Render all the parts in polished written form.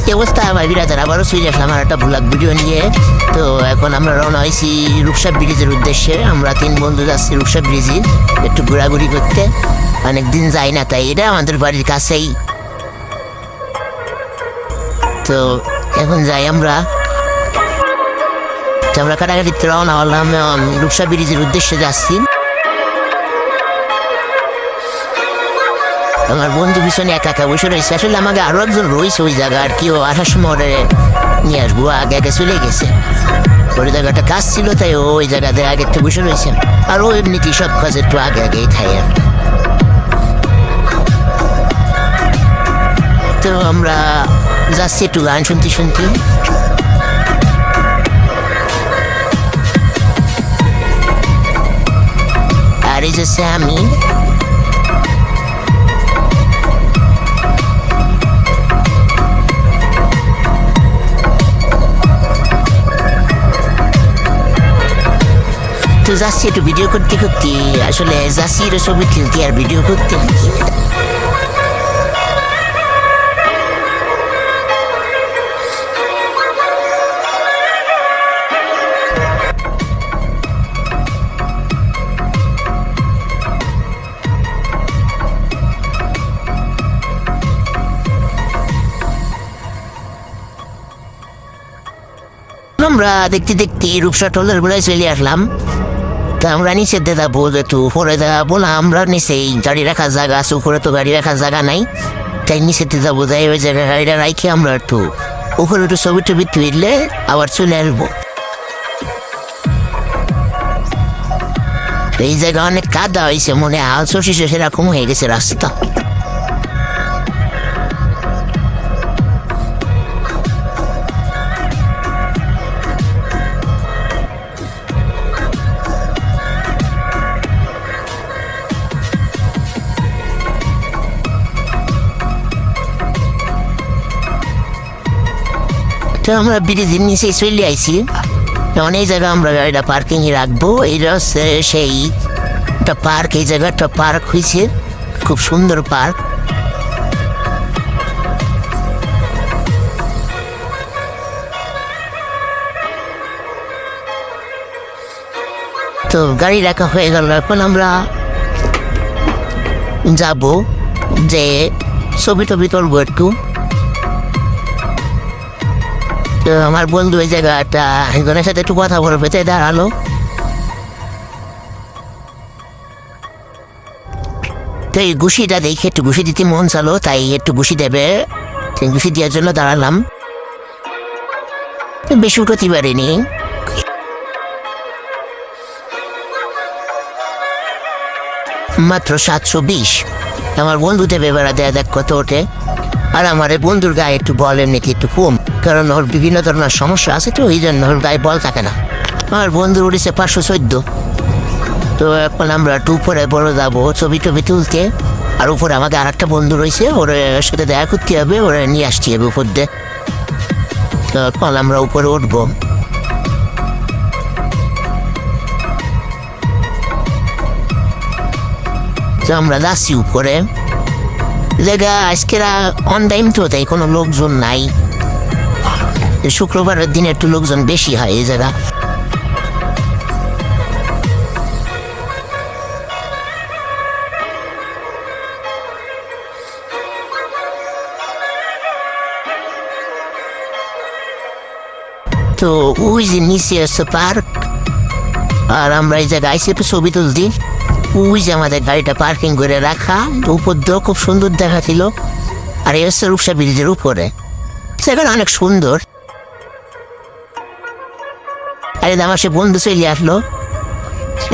কি অবস্থা আমার বিরাটের? আবারও চলে আসলাম আমার একটা ভ্লগ ভিডিও নিয়ে। তো এখন আমরা রওনা হয়েছি রূপসা ব্রিজের উদ্দেশ্যে। আমরা 3 বন্ধু যাচ্ছি রূপসা ব্রিজে একটু ঘোরাঘুরি করতে। অনেকদিন যাই না, তাই এটা আমাদের বাড়ির কাছেই। তো এখন যাই আমরা কাটাকাটিতে রওনা হলাম, রূপসা ব্রিজের উদ্দেশ্যে যাচ্ছি। আমার বন্ধু পিছনে একা একা বসে রয়েছে। আসলে আমাকে আরো একজন রয়েছে ওই জায়গা, আর কি ও আসার সময় নিয়ে আসবো, আগে আগে চলে গেছে। ওই জায়গাটা কাজ ছিল, তাই ওই জায়গাতে আগে একটু বসে রয়েছে। আর ও এমনিতে সব কাজ একটু আগে আগেই খাই। আর তো আমরা যাচ্ছি একটু গান শুনতে শুনতে। আর এই যে আমি তো যাচ্ছি একটু ভিডিও করতে করতে। আসলে যাচ্ছি এটা ছবি তুলতে আর ভিডিও করতে। আমরা দেখতে দেখতে রূপসা টলার বেলায় চলে আসলাম। তা আমরা নিচে দেখাবো, একটু উপরে দেখাবো না। আমরা নিচে গাড়ি রাখার জায়গা আছে, উপরে তো গাড়ি রাখার জায়গা নাই, তাই নিচে যাবো। যাই ওই জায়গায় গাড়িটা রাখি আমরা একটু উপরে একটু ছবি টবি তুললে আবার চলে আসবো। এই জায়গা অনেক কাদা হয়েছে, মনে হয় শশীষে সেরকম হয়ে গেছে রাস্তা। তো আমরা ব্রিজের নিচে চলে আইছি। অনেক জায়গা আমরা গাড়িটা পার্কিংয়ে রাখবো। এইটা হচ্ছে সেই একটা পার্ক। এই জায়গাটা পার্ক হয়েছে, খুব সুন্দর পার্ক। তো গাড়ি রাখা হয়ে গেল, এখন আমরা যাব যে ছবি টবি তুলবো একটু। তো আমার বন্ধু এই জায়গাটা একজনের সাথে একটু কথা বলবে, তাই দাঁড়ালো। তো এই ঘুষিটা দেখে একটু ঘুষি দিতে মন চালো, তাই একটু ঘুষি দেবে, ঘুষি দেওয়ার জন্য দাঁড়ালাম। বেশি উঠতে পারিনি। মাত্র 720। আমার বন্ধু দেবে বেড়া দেয়া দেখ কত ওঠে। আর আমার এই বন্ধুর গায়ে একটু বল এমনিতে একটু কম, কারণ ওর বিভিন্ন ধরনের সমস্যা আছে, তো এই জন্য ওর গায়ে বল থাকে না। আমার বন্ধুর উঠেছে 514। তো এখন আমরা একটু উপরে বড় যাবো ছবি টবি তুলতে। আর উপরে আমাকে আর একটা বন্ধু রয়েছে, ওর সাথে দেখা করতে হবে, ওরা নিয়ে আসতে হবে উপর দিয়ে। তো এখন আমরা উপরে উঠবো। তো আমরা যাচ্ছি উপরে। জায়গা আজকেরা অন টাইম, তো তাই কোনো লোকজন নাই। শুক্রবারের দিনে একটু লোকজন বেশি হয় এই জায়গা। তো ওই যে নিচে আছে পার্ক, আর আমরা এই জায়গায় আইসি একটু ছবি তুলছি। ওই যে আমাদের গাড়িটা পার্কিং করে রাখা, উপর দিয়েও খুব সুন্দর দেখাচ্ছিল। আর এই হচ্ছে রূপসা ব্রিজের উপরে, সেখানে অনেক সুন্দর। আরে আমার সে বন্ধু চলে আসলো।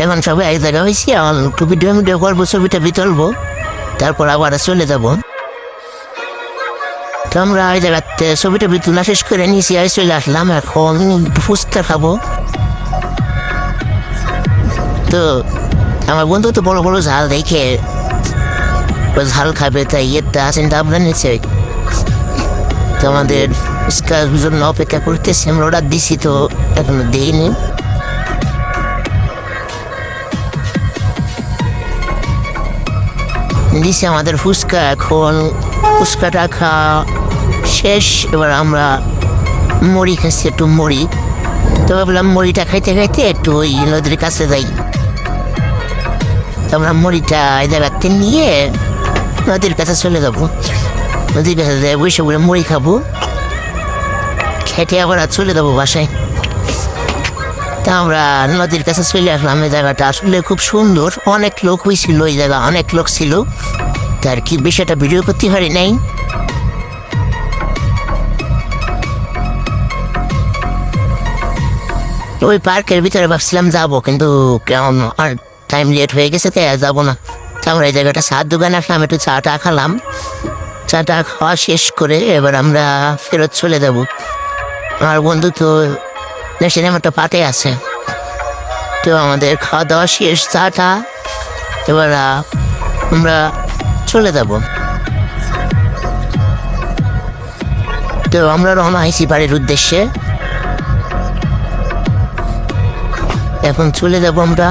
এখন সবাই এক জায়গা হয়েছি, একটু ভিডিও করবো, ছবিটা তুলবো, তারপর আবার চলে যাবো। তো আমরা এই জায়গাতে ছবিটা তোলা শেষ করে নিচে চলে আসলাম। এখন ফুচকা খাবো। তো আমার বন্ধু তো বড় বড় ঝাল দেখে ঝাল খাবে, তাই ইয়েটা চিন্তা ভাবনা নিচ্ছে। তো আমাদের ফুচকার জন্য অপেক্ষা করতেছি, আমরা অর্ডার দিছি, তো এখনো দিইনি। দিছে আমাদের ফুচকা। এখন ফুচকাটা শেষ। এবার আমরা মুড়ি খাচ্ছি, একটু মুড়ি। তো ভাবলাম মুড়িটা খাইতে খাইতে একটু ওই নদীর কাছে যাই। তো আমরা মুড়িটা এই জায়গাতে নিয়ে নদীর কাছে চলে যাবো। নদীর কাছে যাই বসে বলে মুড়ি খাবো, খেটে আবার চলে যাবো বাসায়। তা আমরা নদীর কাছে চলে আসলাম। এই জায়গাটা আসলে খুব সুন্দর, অনেক লোক হয়েছিল ওই জায়গা, অনেক লোক ছিল। তার কি বিষয়টা ভিডিও করতে পারি নাই। ওই পার্কের ভিতরে ভাবছিলাম যাবো, কিন্তু কেমন আর টাইম লেট হয়ে গেছে, তাই আর যাবো না। তা আমরা এই জায়গাটা চার দোকানে আসলাম, একটু চাটা খেলাম। চাটা খাওয়া শেষ করে এবার আমরা ফেরত চলে যাবো। আমার বন্ধু তো সিনেমাটা পাতে আছে। তো আমাদের খাওয়া দাওয়া শেষ, চাটা, এবার আমরা চলে যাব। তো আমরা রওনা হয়েছি বাড়ির উদ্দেশ্যে। এখন চলে যাব আমরা।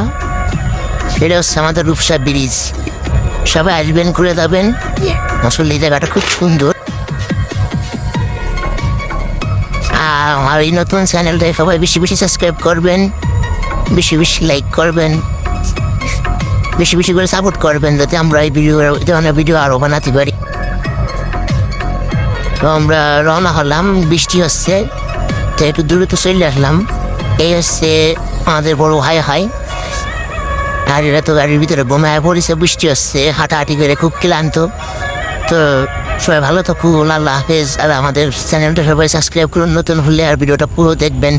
সেটা হচ্ছে আমাদের রূপসা ব্রিজ। সবাই আসবেন, ঘুরে যাবেন। আসলে এই জায়গাটা খুব সুন্দর। আর আমার এই নতুন চ্যানেলটায় সবাই বেশি বেশি সাবস্ক্রাইব করবেন, বেশি বেশি লাইক করবেন, বেশি বেশি করে সাপোর্ট করবেন, যাতে আমরা এই ভিডিও আরও বানাতে পারি। তো আমরা রওনা হলাম, বৃষ্টি হচ্ছে, তো একটু দূরে তো চলে আসলাম। এই হচ্ছে আমাদের বড় হাই। আর এরা তো গাড়ির ভিতরে ঘুমায় পড়েছে, বৃষ্টি হচ্ছে, হাঁটাহাঁটি করে খুব ক্লান্ত। তো সবাই ভালো থাকুন, আল্লাহ হাফেজ। আর আমাদের চ্যানেলটা সবাই সাবস্ক্রাইব করুন নতুন হলে, আর ভিডিওটা পুরো দেখবেন।